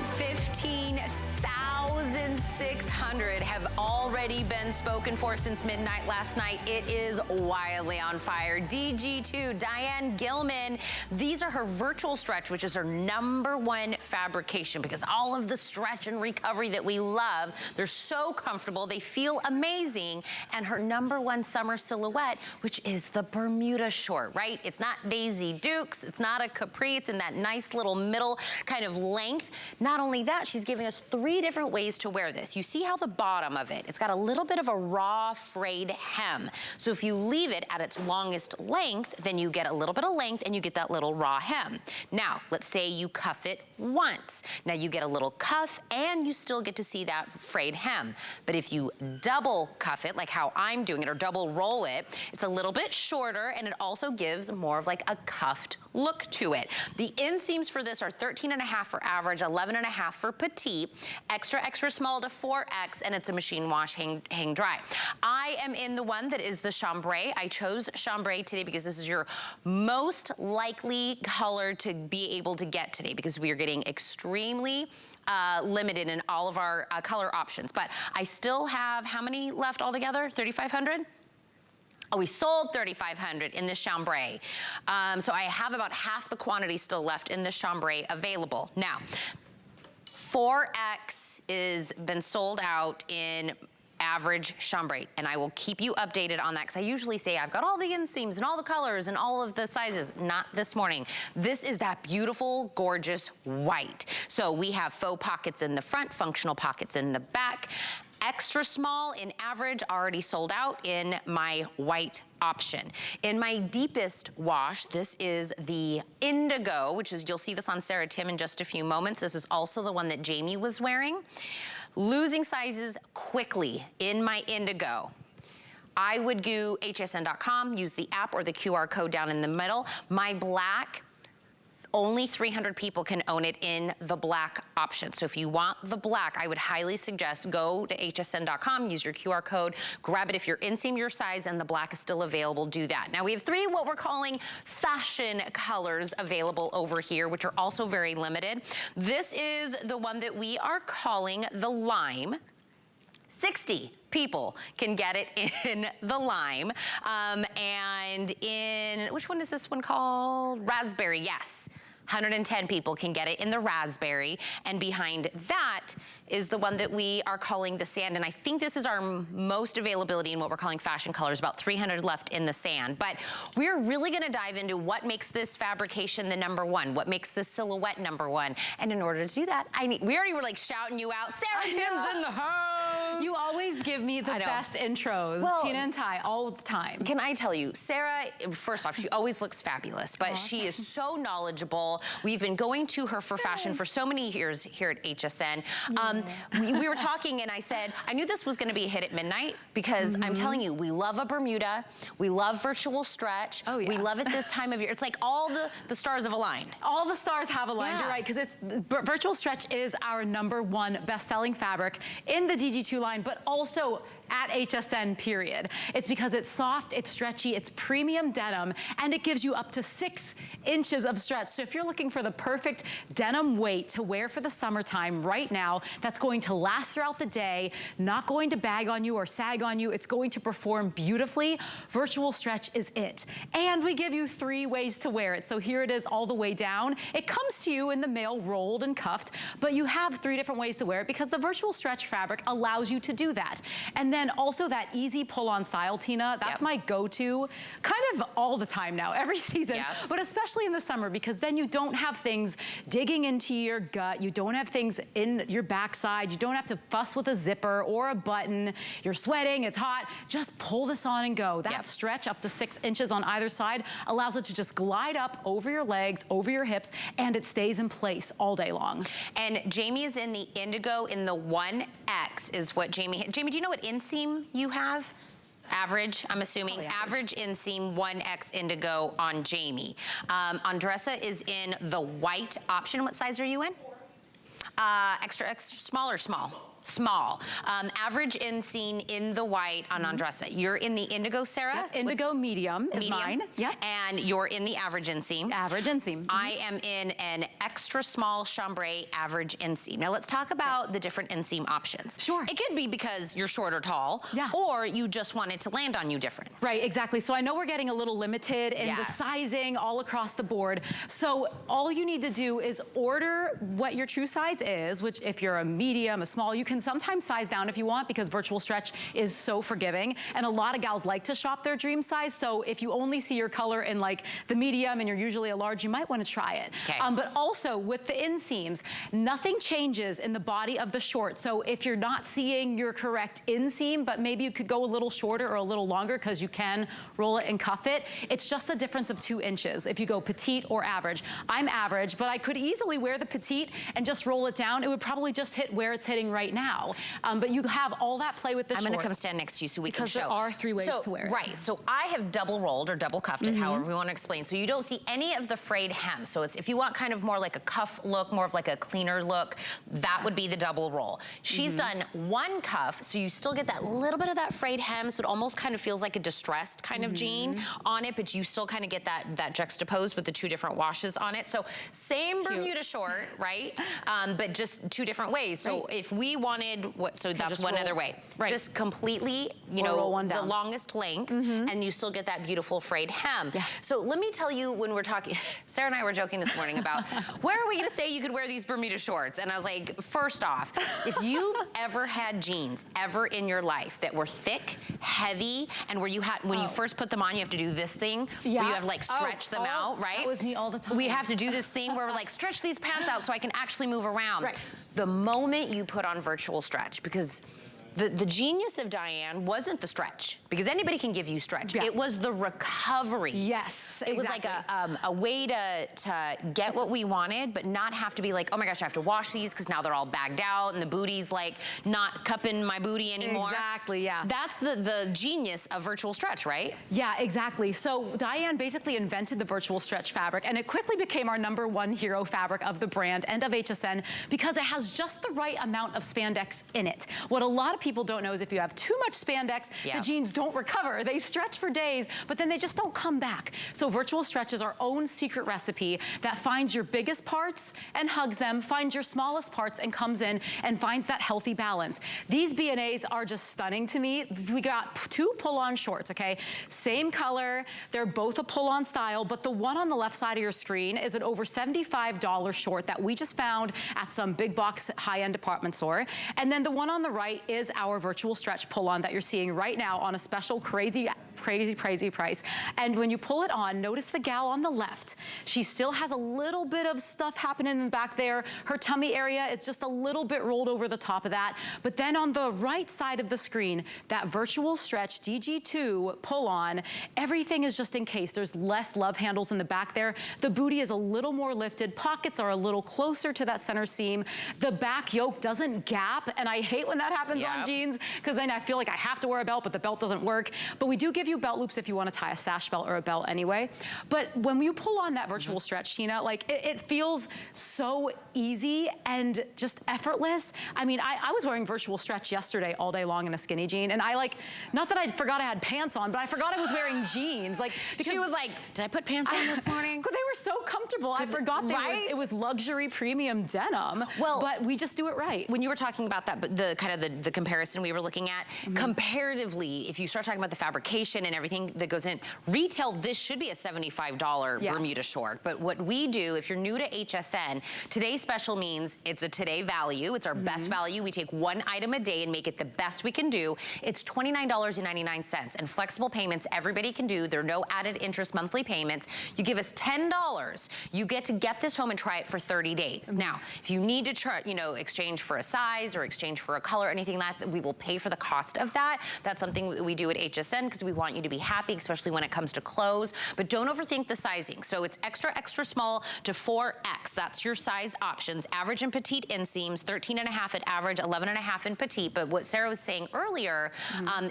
15,600 have already been spoken for since midnight last night. It is wildly on fire. DG2, Diane Gilman. These are her virtual stretch, which is her #1 fabrication, because all of the stretch and recovery that we love, they're so comfortable, they feel amazing. And her #1 summer silhouette, which is the Bermuda short, right? It's not Daisy Dukes, it's not a capri, it's in that nice little middle kind of length. Not only that, she's giving us 3 different ways to wear this. You see how the bottom of it, it's got a little bit of a raw frayed hem. So if you leave it at its longest length, then you get a little bit of length and you get that little raw hem. Now, let's say you cuff it once. Now you get a little cuff and you still get to see that frayed hem. But if you double cuff it, like how I'm doing it, or double roll it, it's a little bit shorter and it also gives more of like a cuffed look to it. The inseams for this are 13.5 for average, 11.5 for petite, extra small to 4X, and it's a machine wash, hang dry. I am in the one that is the chambray. I chose chambray today because this is your most likely color to be able to get today, because we are getting extremely limited in all of our color options. But I still have, how many left altogether? 3,500? Oh, we sold 3,500 in the chambray. So I have about half the quantity still left in the chambray available. Now, 4X is been sold out in average chambray, and I will keep you updated on that, because I usually say I've got all the inseams and all the colors and all of the sizes. Not this morning. This is that beautiful, gorgeous white. So we have faux pockets in the front, functional pockets in the back. Extra small in average, already sold out in my white option. In my deepest wash, this is the indigo, which is, you'll see this on Sarah Tim in just a few moments. This is also the one that Jamie was wearing. Losing sizes quickly in my indigo. I would go hsn.com, use the app or the QR code down in the middle. My black, only 300 people can own it in the black option. So if you want the black, I would highly suggest go to hsn.com, use your QR code, grab it. If you're inseam your size and the black is still available, do that. Now we have 3 what we're calling fashion colors available over here, which are also very limited. This is the one that we are calling the lime. 60 people can get it in the lime. And in, which one is this one called? Raspberry, yes. 110 people can get it in the raspberry. And behind that is the one that we are calling the sand. And I think this is our most availability in what we're calling fashion colors, about 300 left in the sand. But we're really gonna dive into what makes this fabrication the #1, what makes this silhouette #1. And in order to do that, we already were like shouting you out, Sarah Tim's in the house. You always give me the best intros, well, Tina and Ty, all the time. Can I tell you, Sarah, first off, she always looks fabulous, but she is so knowledgeable. We've been going to her for fashion for so many years here at HSN. We were talking and I said, I knew this was gonna be a hit at midnight, because I'm telling you, we love a Bermuda, we love virtual stretch, we love it this time of year. It's like all the stars have aligned. All the stars have aligned, you're right, because virtual stretch is our #1 best-selling fabric in the DG2 line, but also at HSN, period. It's because it's soft, it's stretchy, it's premium denim, and it gives you up to 6 inches of stretch. So if you're looking for the perfect denim weight to wear for the summertime right now, that's going to last throughout the day, not going to bag on you or sag on you, it's going to perform beautifully, virtual stretch is it. And we give you 3 ways to wear it. So here it is all the way down. It comes to you in the mail rolled and cuffed, but you have 3 different ways to wear it, because the virtual stretch fabric allows you to do that. And then also that easy pull-on style, Tina, that's my go-to kind of all the time now, every season, but especially in the summer, because then you don't have things digging into your gut, you don't have things in your backside, you don't have to fuss with a zipper or a button, you're sweating, it's hot, just pull this on and go. That stretch up to 6 inches on either side allows it to just glide up over your legs, over your hips, and it stays in place all day long. And Jamie is in the indigo in the 1X is what Jamie, do you know what inseam you have? Average, I'm assuming, average inseam 1X indigo on Jamie. Andressa is in the white option. What size are you in? Extra small or small? Small. Average inseam in the white on Andressa. You're in the indigo, Sarah? Yep, indigo medium is mine. Yep. And you're in the average inseam. Average inseam. I am in an extra small chambray average inseam. Now let's talk about the different inseam options. Sure. It could be because you're short or tall, yeah, or you just want it to land on you different. Right, exactly. So I know we're getting a little limited in the sizing all across the board. So all you need to do is order what your true size is, which if you're a medium, a small, you can sometimes size down if you want because virtual stretch is so forgiving. And a lot of gals like to shop their dream size. So if you only see your color in like the medium and you're usually a large, you might want to try it. Okay. But also with the inseams, nothing changes in the body of the short. So if you're not seeing your correct inseam, but maybe you could go a little shorter or a little longer because you can roll it and cuff it, it's just a difference of 2 inches if you go petite or average. I'm average, but I could easily wear the petite and just roll it down. It would probably just hit where it's hitting right now. But you have all that play with the short. I'm gonna come stand next to you so we can show. Because there are 3 ways to wear it. Right, so I have double rolled or double cuffed it, however we want to explain. So you don't see any of the frayed hem. So it's if you want kind of more like a cuff look, more of like a cleaner look, that would be the double roll. She's done 1 cuff, so you still get that little bit of that frayed hem, so it almost kind of feels like a distressed kind of jean on it, but you still kind of get that juxtaposed with the 2 different washes on it. So same Bermuda short, right? But just 2 different ways. So if we wanted, so that's one other way. Right. Just completely, you know, the longest length, and you still get that beautiful frayed hem. Yeah. So let me tell you, when we're talking, Sarah and I were joking this morning about where are we gonna say you could wear these Bermuda shorts? And I was like, first off, if you've ever had jeans ever in your life that were thick, heavy, and where you had, when you first put them on, you have to do this thing, where you have to like stretch them out, right? That was me all the time. We have to do this thing where we're like, stretch these pants out so I can actually move around. Right. The moment you put on virtual stretch, because the genius of Diane wasn't the stretch, because anybody can give you stretch. Yeah. It was the recovery. Yes, exactly. It was like a way to get what we wanted, but not have to be like, oh my gosh, I have to wash these because now they're all bagged out and the booty's like not cupping my booty anymore. Exactly, yeah. That's the genius of virtual stretch, right? Yeah, exactly. So Diane basically invented the virtual stretch fabric, and it quickly became our #1 hero fabric of the brand and of HSN because it has just the right amount of spandex in it. What a lot of people don't know is if you have too much spandex, the jeans don't recover. They stretch for days, but then they just don't come back. So virtual stretch is our own secret recipe that finds your biggest parts and hugs them, finds your smallest parts and comes in and finds that healthy balance. These B&As are just stunning to me. We got 2 pull-on shorts, okay? Same color, they're both a pull-on style, but the one on the left side of your screen is an over $75 short that we just found at some big box high-end department store. And then the one on the right is our virtual stretch pull-on that you're seeing right now on a special crazy price. And when you pull it on, notice the gal on the left. She still has a little bit of stuff happening in the back there. Her tummy area is just a little bit rolled over the top of that. But then on the right side of the screen, that virtual stretch DG2 pull-on, everything is just encased. There's less love handles in the back there. The booty is a little more lifted. Pockets are a little closer to that center seam. The back yoke doesn't gap, and I hate when that happens on jeans, because then I feel like I have to wear a belt, but the belt doesn't work. But we do give you belt loops if you want to tie a sash belt or a belt anyway. But when you pull on that virtual stretch, Tina, like it feels so easy and just effortless. I mean, I was wearing virtual stretch yesterday all day long in a skinny jean, and I like, not that I forgot I had pants on, but I forgot I was wearing jeans. Like, because she was like, did I put pants on this morning? They were so comfortable. I forgot it was luxury premium denim. Well, but we just do it right. When you were talking about that, the kind of the comparison we were looking at, comparatively, if you start talking about the fabrication and everything that goes in, retail, this should be a $75 Bermuda short. But what we do, if you're new to HSN, today's special means it's a today value. It's our best value. We take 1 item a day and make it the best we can do. It's $29.99, and flexible payments everybody can do. There are no added interest monthly payments. You give us $10, you get to get this home and try it for 30 days. Now, if you need to exchange for a size or exchange for a color, anything like that, we will pay for the cost of that. That's something we do at HSN because we want want you to be happy, especially when it comes to clothes, but don't overthink the sizing. So it's extra, extra small to 4X. That's your size options. Average and petite inseams, 13.5 at average, 11.5 in petite. But what Sarah was saying earlier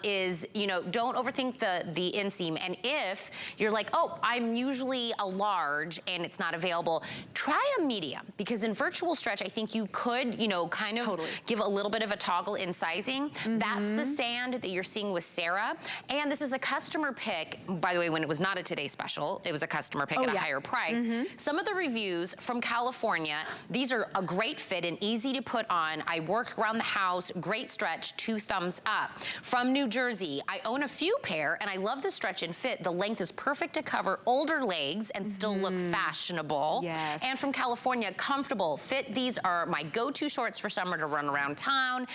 is, you know, don't overthink the inseam. And if you're like, oh, I'm usually a large and it's not available, try a medium, because in virtual stretch, I think you could, you know, kind of give a little bit of a toggle in sizing. That's the sand that you're seeing with Sarah. And this is a customer pick. By the way, when it was not a Today Special, it was a customer pick at a higher price. Some of the reviews from California, these are a great fit and easy to put on. I work around the house, great stretch, 2 thumbs up. From New Jersey, I own a few pair and I love the stretch and fit. The length is perfect to cover older legs and still look fashionable. Yes. And from California, comfortable fit. These are my go-to shorts for summer to run around town,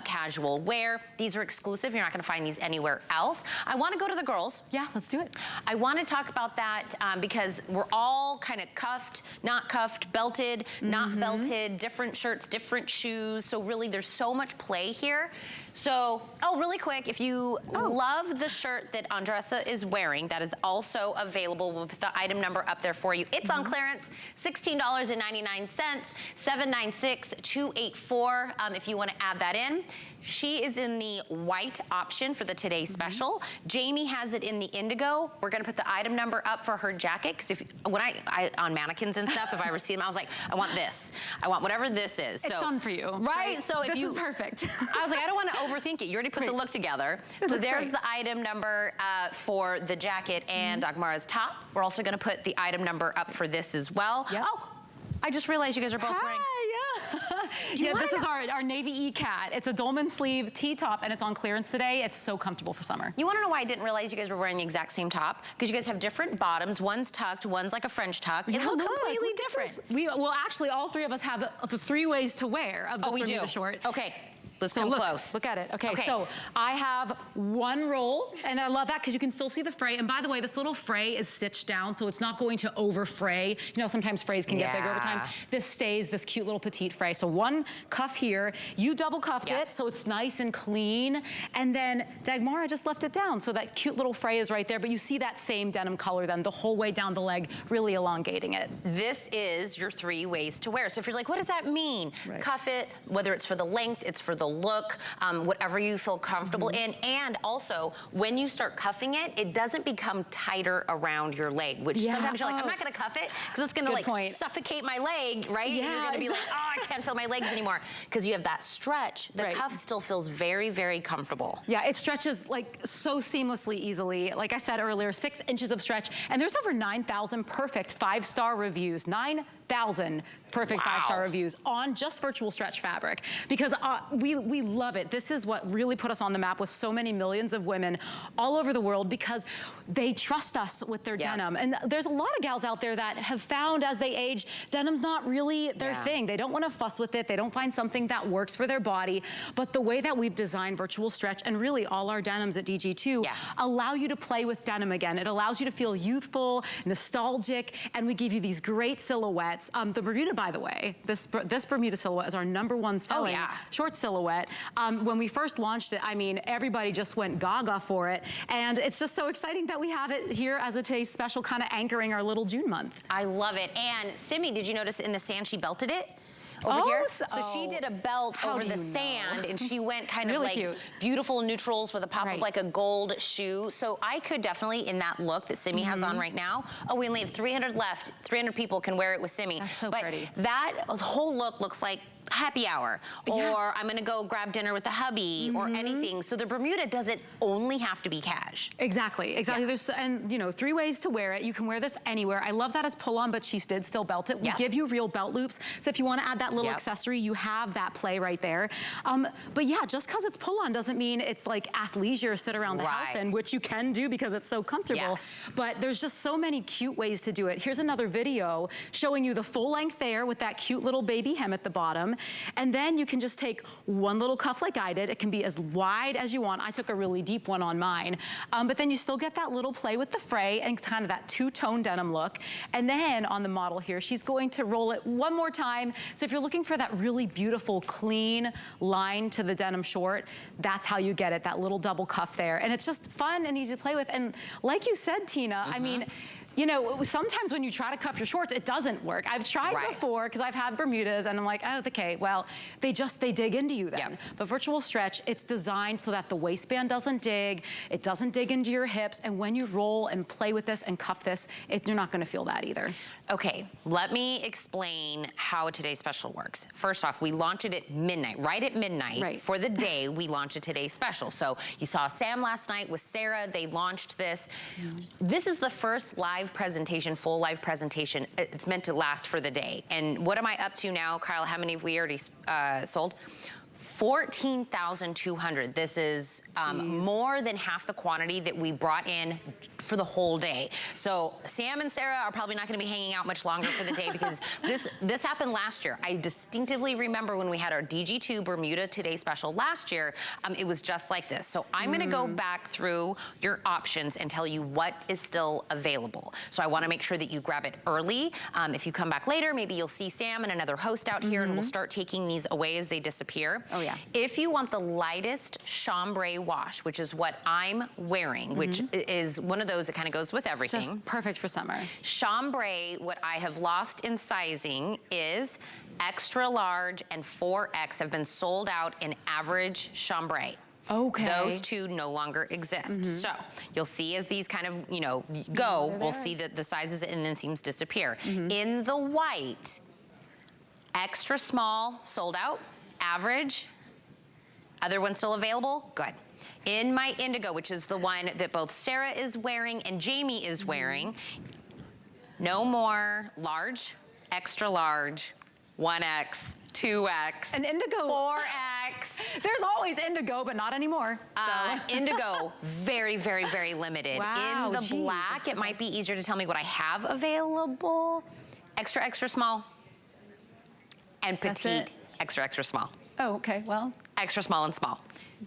casual wear. These are exclusive. You're not gonna find these anywhere else. I wanna go to the girls. Yeah, let's do it. I wanna talk about that because we're all kind of cuffed, not cuffed, belted, not belted, different shirts, different shoes. So really there's so much play here. So, oh, really quick, if you love the shirt that Andressa is wearing, that is also available. We'll put the item number up there for you. It's on clearance, $16.99, $796,284 if you want to add that in. She is in the white option for the Today Special. Jamie has it in the indigo. We're gonna put the item number up for her jacket, because when I on mannequins and stuff, if I ever see them, I was like, I want this. I want whatever this is. It's fun for you. Right? So if this is perfect. I was like, I don't want to overthink it. You already put the look together. So there's the item number for the jacket and Dagmara's top. We're also gonna put the item number up for this as well. Oh, I just realized you guys are both wearing. Yeah, this is our navy E-Cat. It's a dolman sleeve T-top and it's on clearance today. It's so comfortable for summer. You wanna know why I didn't realize you guys were wearing the exact same top? Because you guys have different bottoms. One's tucked, one's like a French tuck. It looks completely different. Well, actually, all 3 of us have the 3 ways to wear of this Bermuda short. Okay. Let's come close. Look at it. Okay, so I have 1 roll, and I love that because you can still see the fray. And by the way, this little fray is stitched down, so it's not going to over fray. You know, sometimes frays can get bigger over time. This stays this cute little petite fray. So 1 cuff here. You double cuffed it, so it's nice and clean. And then Dagmara just left it down, so that cute little fray is right there. But you see that same denim color then the whole way down the leg, really elongating it. This is your 3 ways to wear. So if you're like, what does that mean? Cuff it, whether it's for the length, it's for the look, whatever you feel comfortable in. And also, when you start cuffing it, it doesn't become tighter around your leg, which sometimes you're like, I'm not gonna cuff it because it's gonna suffocate my leg, right? You're gonna be like, oh, I can't feel my legs anymore. Because you have that stretch, the cuff still feels very, very comfortable. Yeah, it stretches like so seamlessly easily. Like I said earlier, 6 inches of stretch, and there's over 9,000 perfect 5-star reviews. 9,000 perfect 5-star reviews on just virtual stretch fabric, because we love it. This is what really put us on the map with so many millions of women all over the world, because they trust us with their denim. And there's a lot of gals out there that have found as they age, denim's not really their thing. They don't want to fuss with it. They don't find something that works for their body. But the way that we've designed virtual stretch, and really all our denims at DG2, allow you to play with denim again. It allows you to feel youthful, nostalgic, and we give you these great silhouettes. The Bermuda, by the way, this Bermuda silhouette is our #1 selling short silhouette. When we first launched it, I mean, everybody just went gaga for it. And it's just so exciting that we have it here as a Today Special, kind of anchoring our little June month. I love it. And Simi, did you notice in the sand she belted it? Over here. So she did a belt over the sand, and she went kind of like beautiful neutrals with a pop of like a gold shoe. So I could definitely, in that look that Simi has on right now, we only have 300 left. 300 people can wear it with Simi. That's so pretty. That whole look looks like happy hour, or I'm gonna go grab dinner with the hubby, or anything. So the Bermuda doesn't only have to be cash. Exactly. There's, and you know, 3 ways to wear it. You can wear this anywhere. I love that it's pull on, but she did still belt it. We give you real belt loops. So if you wanna add that little accessory, you have that play right there. But yeah, just cause it's pull on doesn't mean it's like athleisure, sit around the house in, which you can do because it's so comfortable. But there's just so many cute ways to do it. Here's another video showing you the full length there with that cute little baby hem at the bottom. denim. And then you can just take one little cuff like I did. It can be as wide as you want. I took a really deep one on mine. But then you still get that little play with the fray and kind of that two-tone denim look. And then on the model here, she's going to roll it one more time. So if you're looking for that really beautiful, clean line to the denim short, that's how you get it, that little double cuff there. And it's just fun and easy to play with. And like you said, Tina, I mean, you know, sometimes when you try to cuff your shorts, it doesn't work. I've tried before because I've had Bermudas and I'm like, oh, okay, well, they dig into you then. But virtual stretch, it's designed so that the waistband doesn't dig, it doesn't dig into your hips, and when you roll and play with this and cuff this, you're not gonna feel that either. Okay, let me explain how today's special works. First off, we launch it at midnight, right at midnight. For the day, we launch a today's special. So you saw Sam last night with Sarah, they launched this. This is the first live presentation, full live presentation. It's meant to last for the day. And what am I up to now, Kyle? How many have we already sold? 14,200. This is more than half the quantity that we brought in for the whole day. So Sam and Sarah are probably not gonna be hanging out much longer for the day because this happened last year. I distinctively remember when we had our DG2 Bermuda Today special last year, it was just like this. So I'm gonna go back through your options and tell you what is still available. So I wanna make sure that you grab it early. If you come back later, maybe you'll see Sam and another host out here and we'll start taking these away as they disappear. Oh yeah. If you want the lightest chambray wash, which is what I'm wearing, which is one of those that kind of goes with everything. Just perfect for summer. Chambray, what I have lost in sizing is extra large and 4X have been sold out in average chambray. Okay. Those two no longer exist. So you'll see as these kind of, you know, go, we'll see that the sizes and inseams disappear. In the white, extra small, sold out. Average, other ones still available? Good. In my indigo, which is the one that both Sarah is wearing and Jamie is wearing, no more large, extra large, 1X, 2X, and indigo, 4X. There's always indigo, but not anymore. Indigo, very, very, very limited. Wow, in the black, it might be easier to tell me what I have available. Extra, extra small, and petite. Extra, extra small. Oh, okay, well. Extra small and small.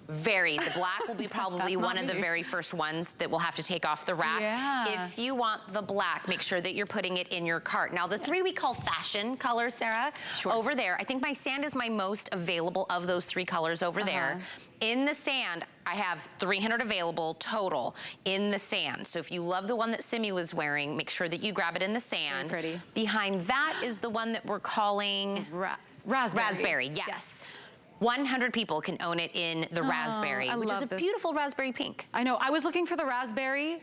The black will be probably one of the very first ones that we'll have to take off the rack. If you want the black, make sure that you're putting it in your cart. Now, the 3 we call fashion colors, Sarah, over there, I think my sand is my most available of those 3 colors over there. In the sand, I have 300 available total in the sand. So if you love the one that Simi was wearing, make sure that you grab it in the sand. Very pretty. Behind that is the one that we're calling... Raspberry, yes. 100 people can own it in the raspberry, which is a beautiful raspberry pink. I know. I was looking for the raspberry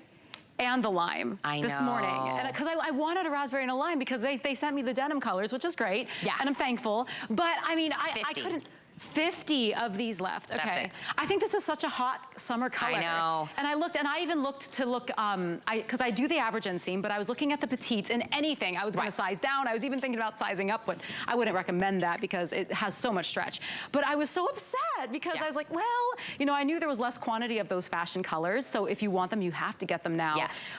and the lime this morning. Because I wanted a raspberry and a lime because they sent me the denim colors, which is great. And I'm thankful. But I mean, I couldn't. 50 of these left. Okay. That's it. I think this is such a hot summer color. I know. And I even looked to look, because I do the average inseam, but I was looking at the petites and anything. I was going to size down. I was even thinking about sizing up, but I wouldn't recommend that because it has so much stretch. But I was so upset because I was like, well, you know, I knew there was less quantity of those fashion colors. So if you want them, you have to get them now.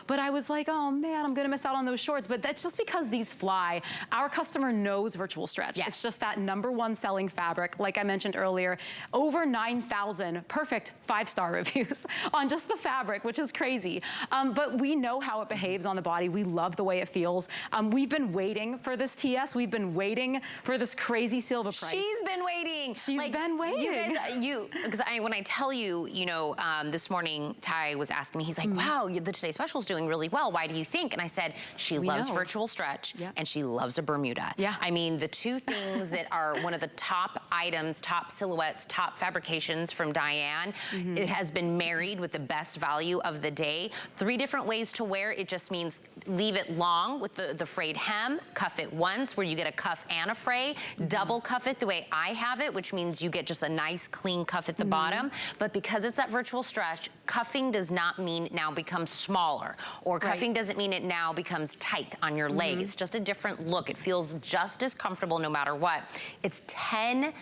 But I was like, oh man, I'm going to miss out on those shorts. But that's just because these fly. Our customer knows virtual stretch. It's just that #1 selling fabric. Like I mentioned earlier, over 9,000 perfect 5-star reviews on just the fabric, which is crazy. But we know how it behaves on the body. We love the way it feels. We've been waiting for this TS. We've been waiting for this crazy silver price. She's been waiting. She's been waiting. You guys, because when I tell you, you know, this morning Ty was asking me, he's like, wow, the Today Special is doing really well. Why do you think? And I said, she loves virtual stretch and she loves a Bermuda. I mean, the two things that are one of the top items, top silhouettes, top fabrications from Diane. It has been married with the best value of the day. 3 different ways to wear. It just means leave it long with the frayed hem, cuff it once where you get a cuff and a fray, double cuff it the way I have it, which means you get just a nice clean cuff at the bottom. But because it's that virtual stretch, cuffing does not mean it now becomes smaller, or cuffing doesn't mean it now becomes tight on your leg. It's just a different look. It feels just as comfortable no matter what. It's $10,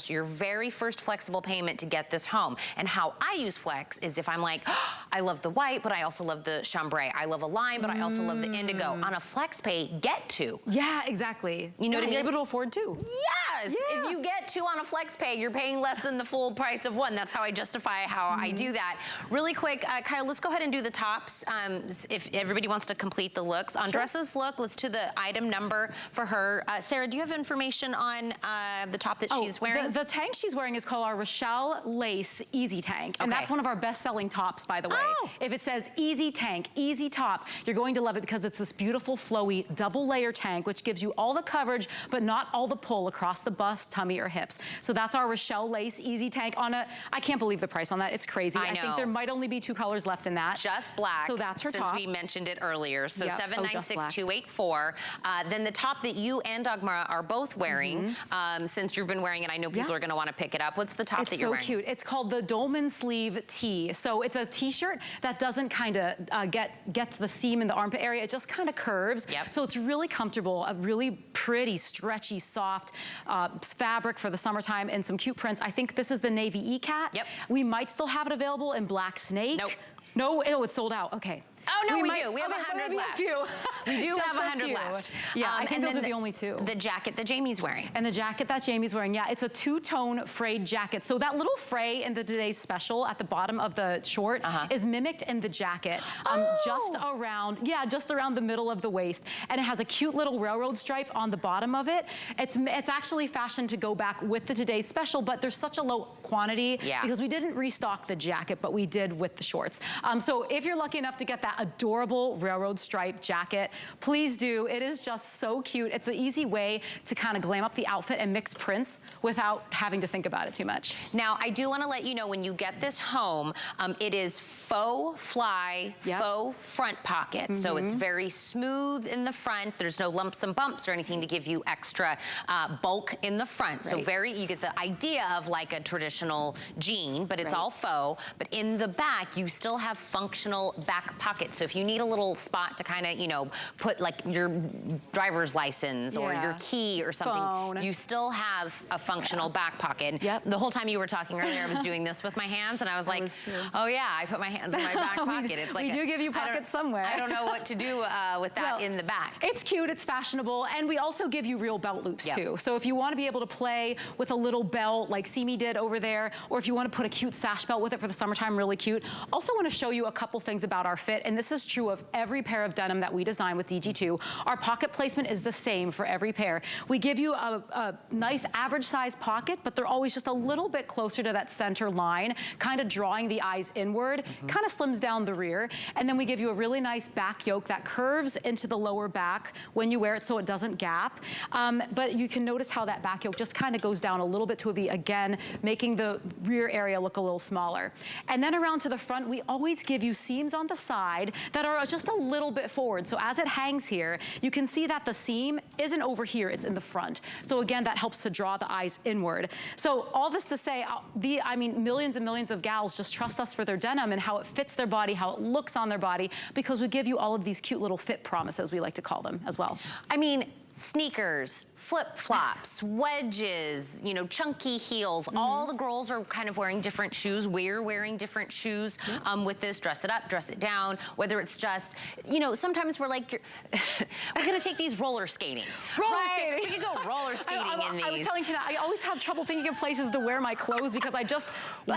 your very first flexible payment to get this home. And how I use Flex is if I'm like, oh, I love the white, but I also love the chambray. I love a lime, but I also love the indigo. On a Flex Pay, get 2. Yeah, exactly. You know what I mean? You're able to afford 2. does. Yeah. If you get 2 on a flex pay, you're paying less than the full price of 1. That's how I justify how I do that. Really quick, Kyle, let's go ahead and do the tops. If everybody wants to complete the looks. On Dress's look, let's do the item number for her. Sarah, do you have information on the top that she's wearing? The tank she's wearing is called our Rochelle Lace Easy Tank. And that's one of our best-selling tops, by the way. If it says Easy Tank, Easy Top, you're going to love it because it's this beautiful, flowy, double-layer tank, which gives you all the coverage, but not all the pull across the bust, tummy, or hips. So that's our Rochelle Lace Easy Tank on a, I can't believe the price on that. It's crazy. I think there might only be 2 colors left in that. Just black. So that's her top. Since we mentioned it earlier. So 796284. Then the top that you and Dagmara are both wearing, since you've been wearing it, I know people are going to want to pick it up. What's the top that you're wearing? It's so cute. It's called the Dolman Sleeve Tee. So it's a t-shirt that doesn't kind of get to the seam in the armpit area. It just kind of curves. So it's really comfortable, a really pretty, stretchy, soft fabric for the summertime and some cute prints. I think this is the navy E-Cat. We might still have it available in black snake. No, it's sold out. Okay. Oh, no, we do. We have 100 left. We do have 100 left. Yeah, I think those are the only 2. The jacket that Jamie's wearing. And the jacket that Jamie's wearing, it's a 2-tone frayed jacket. So that little fray in the today's special at the bottom of the short is mimicked in the jacket. Just around the middle of the waist. And it has a cute little railroad stripe on the bottom of it. It's actually fashioned to go back with the today's special, but there's such a low quantity because we didn't restock the jacket, but we did with the shorts. So if you're lucky enough to get that adorable railroad stripe jacket, please do. It is just so cute. It's an easy way to kind of glam up the outfit and mix prints without having to think about it too much. Now, I do want to let you know when you get this home, it is faux fly, faux front pocket. So it's very smooth in the front. There's no lumps and bumps or anything to give you extra bulk in the front. So you get the idea of like a traditional jean, but it's all faux. But in the back, you still have functional back pockets. So if you need a little spot to kind of, put like your driver's license or your key or something, you still have a functional back pocket. The whole time you were talking earlier, I was doing this with my hands and I was like, oh yeah, I put my hands in my back pocket. It's like we do give you pockets somewhere. I don't know what to do with that in the back. It's cute, it's fashionable, and we also give you real belt loops too. So if you want to be able to play with a little belt like Simi did over there, or if you want to put a cute sash belt with it for the summertime, really cute. Also want to show you a couple things about our fit, and this is true of every pair of denim that we design with DG2. Our pocket placement is the same for every pair. We give you a nice average size pocket, but they're always just a little bit closer to that center line, kind of drawing the eyes inward, kind of slims down the rear. And then we give you a really nice back yoke that curves into the lower back when you wear it so it doesn't gap. But you can notice how that back yoke just kind of goes down a little bit to a V, again, making the rear area look a little smaller. And then around to the front, we always give you seams on the side that are just a little bit forward. So as it hangs here, you can see that the seam isn't over here, it's in the front. So again, that helps to draw the eyes inward. So all this to say, I mean, millions and millions of gals just trust us for their denim and how it fits their body, how it looks on their body, because we give you all of these cute little fit promises, we like to call them as well. I mean, sneakers, flip-flops, wedges, chunky heels. All the girls are kind of wearing different shoes. We're wearing different shoes with this. Dress it up, dress it down. Whether it's just, sometimes we're like, we're gonna take these roller skating. We could go roller skating in these. I was telling Tina, I always have trouble thinking of places to wear my clothes because I just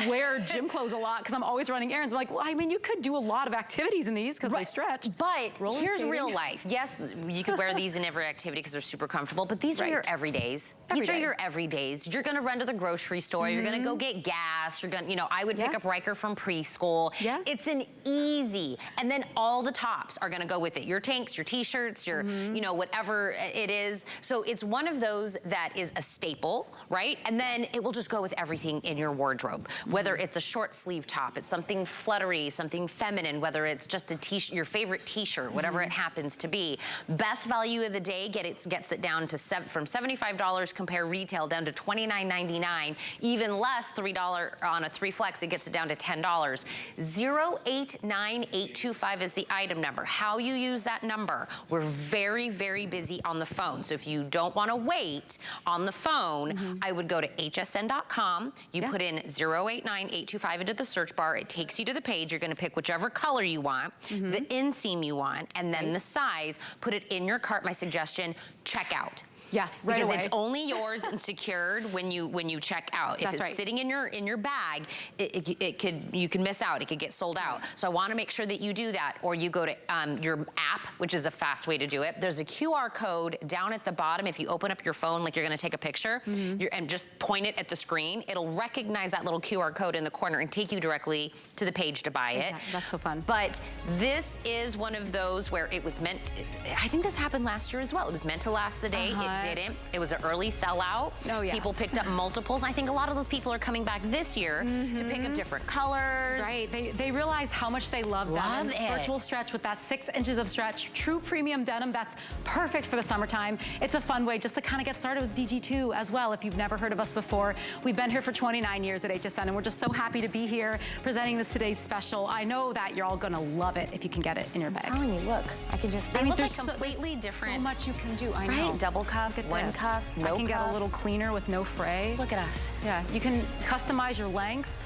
wear gym clothes a lot because I'm always running errands. I'm like, well, I mean, you could do a lot of activities in these because they stretch. But here's real life. Yes, you could wear these in every activity because they're super comfortable, but these are your everydays. These are your everydays. You're gonna run to the grocery store, you're gonna go get gas, you're gonna, I would pick up Riker from preschool. It's an easy, and then all the tops are gonna go with it. Your tanks, your t-shirts, your, whatever it is. So it's one of those that is a staple, right? And then it will just go with everything in your wardrobe. Whether it's a short sleeve top, it's something fluttery, something feminine, whether it's just a t-shirt, your favorite t-shirt, whatever it happens to be. Best value of the day gets it down to from $75, compare retail down to $29.99, even less $3 on a 3 flex, it gets it down to $10. 089825 is the item number. How you use that number, we're very, very busy on the phone. So if you don't want to wait on the phone, I would go to hsn.com. You put in 089825 into the search bar. It takes you to the page. You're going to pick whichever color you want, the inseam you want, and then the size. Put it in your cart. My suggestion, check out. Yeah, right because away. it's only yours and secured when you check out. If That's it's right. sitting in your bag, you can miss out. It could get sold out. So I want to make sure that you do that, or you go to your app, which is a fast way to do it. There's a QR code down at the bottom. If you open up your phone like you're going to take a picture and just point it at the screen, it'll recognize that little QR code in the corner and take you directly to the page to buy it. That's so fun. But this is one of those where it was meant, I think this happened last year as well. It was meant to last the day. It didn't. It was an early sellout. Oh, yeah. People picked up multiples. I think a lot of those people are coming back this year to pick up different colors. Right. They realized how much they love denim. Virtual stretch with that 6 inches of stretch. True premium denim. That's perfect for the summertime. It's a fun way just to kind of get started with DG2 as well. If you've never heard of us before, we've been here for 29 years at HSN, and we're just so happy to be here presenting this today's special. I know that you're all gonna love it if you can get it in your bag. I'm telling you, look, I can just, they look like completely different. So much you can do, I know. Right, double cuff, one cuff, no cuff. I can get a little cleaner with no fray. Look at us. Yeah, you can customize your length.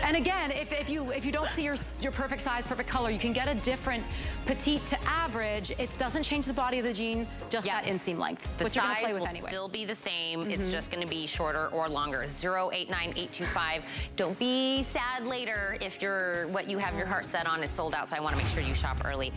And again, if you don't see your perfect size, perfect color, you can get a different petite to average. It doesn't change the body of the jean, just that inseam length. The size will still be the same. It's just going to be shorter or longer. 089825. Don't be sad later if what you have your heart set on is sold out. So I want to make sure you shop early.